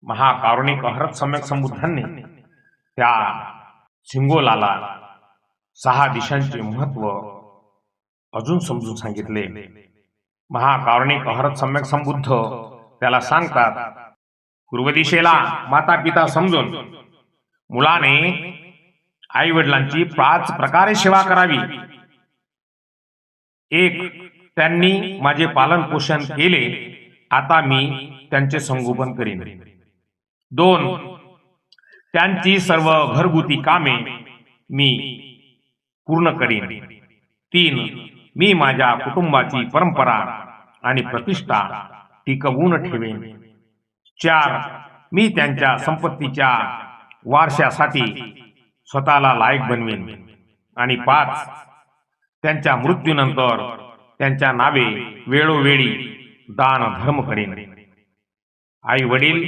महाकारुणिक अहरत सम्यक संबुद्धांनी त्या सिंगोलाला 6 दिशांचे महत्व अजून समजून सांगितले। महाकारुणिक अहरत सम्यक संबुद्ध त्याला सांगतात, पूर्व दिशेला माता पिता समजून मुलाने आई वडिलांची 5 प्रकारे सेवा करावी। 1. त्यांनी माझे पालन पोषण केले, आता मी त्यांचे संगोपन करीन। 2. त्यांची सर्व घरगुती कामे मी पूर्ण करीन। 3. मी माझ्या कुटुंबाची परंपरा आणि प्रतिष्ठा टिकवून ठेवेन। 4. मी त्यांच्या संपत्तीच्या वारशासाठी स्वतःला लायक बनवेन। आणि 5. त्यांच्या मृत्यूनंतर त्यांच्या नावे वेळोवेळी दान धर्म करेन। आई वडील